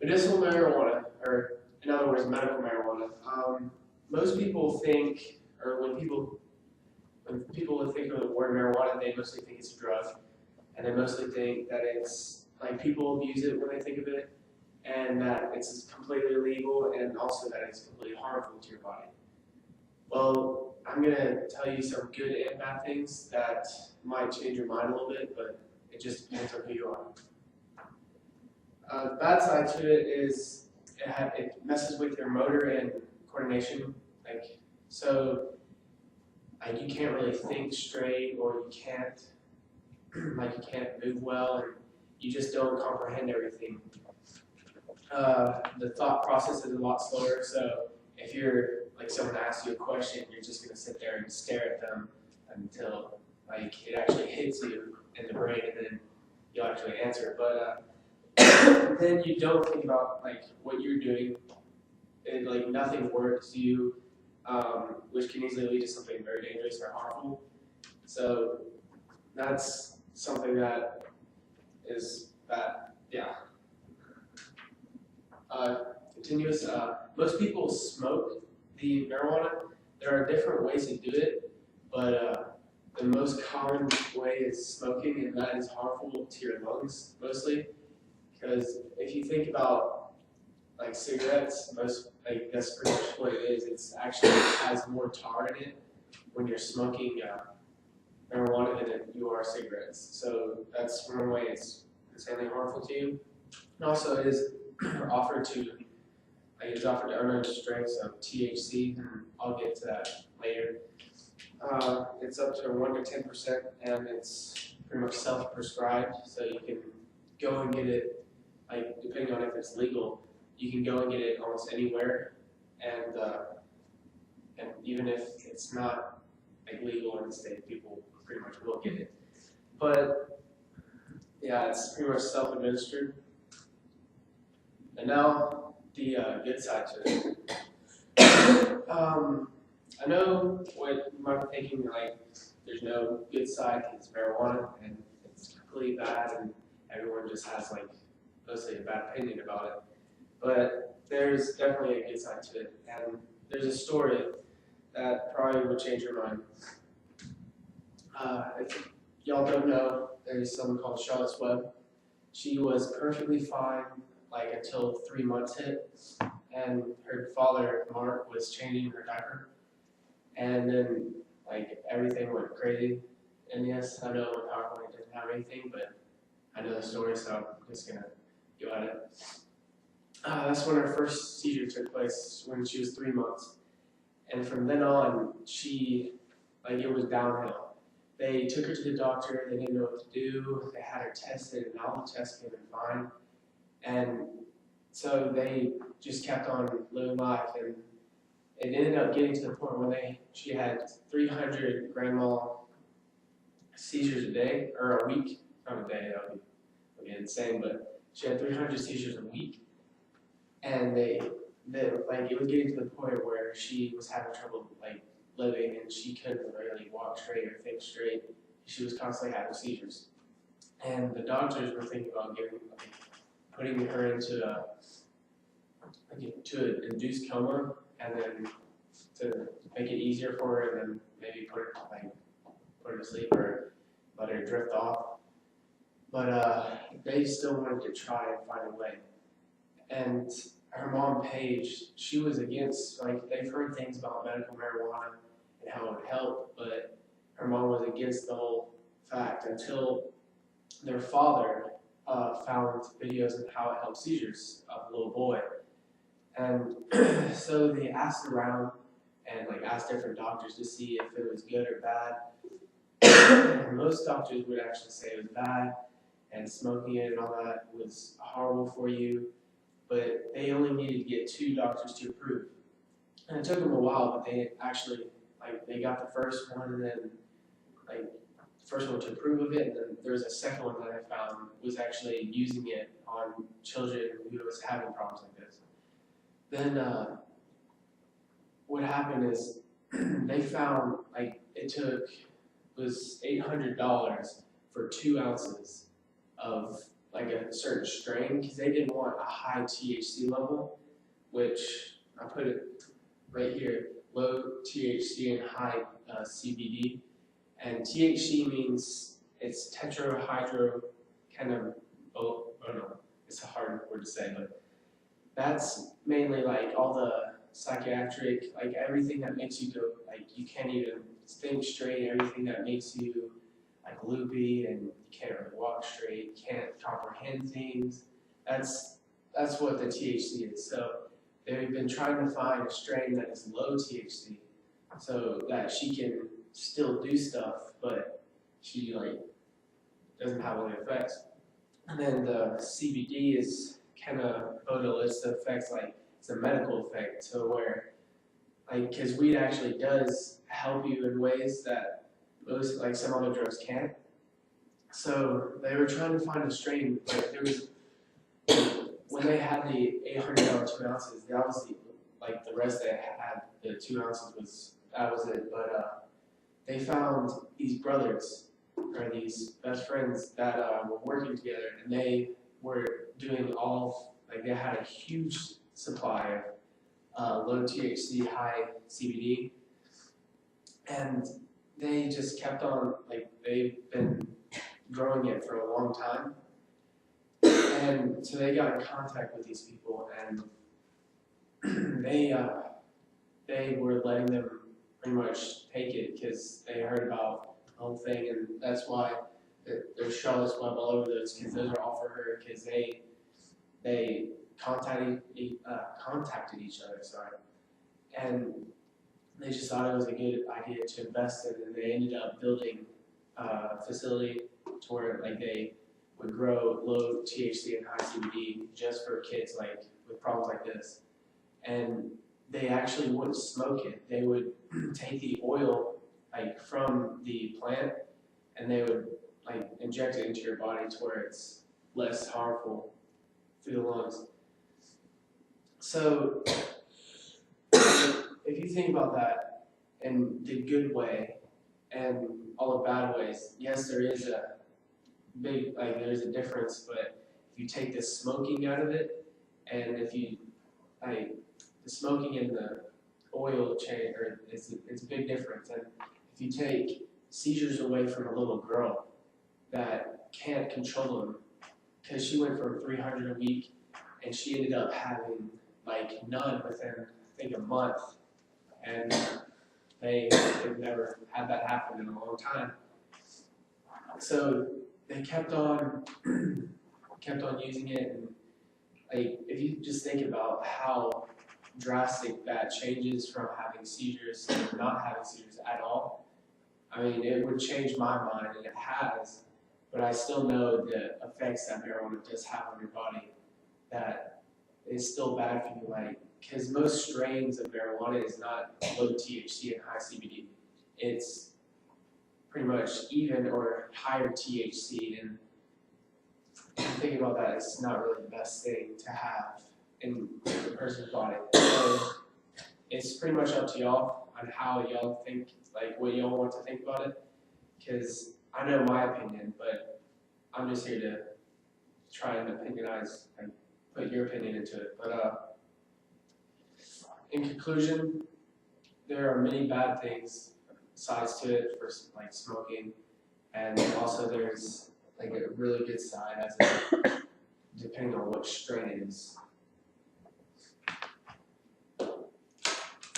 Medicinal marijuana, or in other words, medical marijuana. Most people think, or when people think of the word marijuana, they mostly think it's a drug, and they mostly think that it's like people abuse it when they think of it, and that it's completely illegal, and also that it's completely harmful to your body. Well, I'm gonna tell you some good and bad things that might change your mind a little bit, but it just depends on who you are. The bad side to it is it messes with your motor and coordination. Like so, like you can't really think straight, or you can't move well, and you just don't comprehend everything. The thought process is a lot slower. So if you're like someone asks you a question, you're just gonna sit there and stare at them until like it actually hits you in the brain, and then you'll actually answer. But then you don't think about like what you're doing, and like nothing works you, which can easily lead to something very dangerous or harmful. So that's something that is bad. Yeah. Continuous. Most people smoke the marijuana. There are different ways to do it, but the most common way is smoking, and that is harmful to your lungs mostly. Because if you think about like cigarettes, that's pretty much what it is. It's actually has more tar in it when you're smoking marijuana than you are cigarettes. So that's one way it's insanely harmful to you. And also, it is offered to it's offered to unknown strengths of THC, and I'll get to that later. It's up to 1 to 10%, and it's pretty much self-prescribed, so you can go and get it, like depending on if it's legal, you can go and get it almost anywhere, and even if it's not like legal in the state, people pretty much will get it. But yeah, it's pretty much self-administered. And now the good side to it. I know what you might be thinking, like there's no good side because it's marijuana and it's completely bad, and everyone just has like mostly a bad opinion about it. But there's definitely a good side to it, and there's a story that probably will change your mind. If y'all don't know, there's someone called Charlotte's Web. She was perfectly fine like until 3 months hit, and her father Mark was changing her diaper, and then like everything went crazy. And yes, I know my PowerPoint doesn't have anything, but I know the story, so I'm just gonna go at it. That's when her first seizure took place when she was 3 months, and from then on, it was downhill. They took her to the doctor. They didn't know what to do. They had her tested, and all the tests came in fine. And so they just kept on living life, and it ended up getting to the point where she had 300 grand mal seizures a day, or a week, not a day, that would be insane, but she had 300 seizures a week, and it was getting to the point where she was having trouble like living, and she couldn't really walk straight or think straight. She was constantly having seizures, and the doctors were thinking about putting her into an induced coma, and then to make it easier for her, and then maybe put her to sleep or let her drift off. But they still wanted to try and find a way. And her mom, Paige, she was against, they've heard things about medical marijuana and how it would help, but her mom was against the whole fact until their father found videos of how it helped seizures of a little boy. And so they asked around and asked different doctors to see if it was good or bad. And most doctors would actually say it was bad, and smoking it and all that was horrible for you, but they only needed to get 2 doctors to approve. And it took them a while, but they actually, they got the first one, and then, the first one to approve of it, and then there was a second one that I found was actually using it on children who was having problems like this. Then what happened is they found, it was $800 for 2 ounces of like a certain strain because they didn't want a high THC level, which I put it right here, low THC and high CBD. And THC means it's tetrahydro kind of, I don't know, it's a hard word to say, but that's mainly like all the psychiatric, like everything that makes you go, like you can't even think straight, everything that makes you like loopy and you can't really walk straight, can't comprehend things. That's what the THC is. So they've been trying to find a strain that is low THC so that she can still do stuff, but she like doesn't have any effects. And then the CBD is kind of odorless effects, like it's a medical effect, so where like because weed actually does help you in ways that most like some other drugs can't. So they were trying to find a strain. Like there was when they had the $800 2 ounces, that was the rest they had. The 2 ounces was it. But they found these brothers or these best friends that were working together, and they were doing all like they had a huge supply of low THC, high CBD, and they just kept on like they've been growing it for a long time. And so they got in contact with these people, and they were letting them pretty much take it because they heard about the whole thing, and that's why there's Charlotte's Web all over those because those are all for her because they contacted each other, and they just thought it was a good idea to invest in, and they ended up building a facility to where like they would grow low THC and high CBD just for kids like with problems like this. And they actually wouldn't smoke it. They would take the oil like from the plant and they would like inject it into your body to where it's less harmful through the lungs. So if you think about that in the good way and all the bad ways, yes, there is a big, like there's a difference, but if you take the smoking out of it, and if you, like, the smoking and the oil change, or it's a big difference. And if you take seizures away from a little girl that can't control them, because she went from 300 a week, and she ended up having like none within, I think, a month, and they've never had that happen in a long time. So they kept on using it, and like if you just think about how drastic that changes from having seizures to not having seizures at all, I mean it would change my mind, and it has, but I still know the effects that marijuana does have on your body that is still bad for you, like because most strains of marijuana is not low THC and high CBD. It's pretty much even or higher THC, and thinking about that, it's not really the best thing to have in a person's body. So it's pretty much up to y'all on how y'all think, like what y'all want to think about it. Because I know my opinion, but I'm just here to try and opinionize and put your opinion into it. But in conclusion, there are many bad things sides to it for like smoking, and also there's like a really good side as it depending on what strain it is.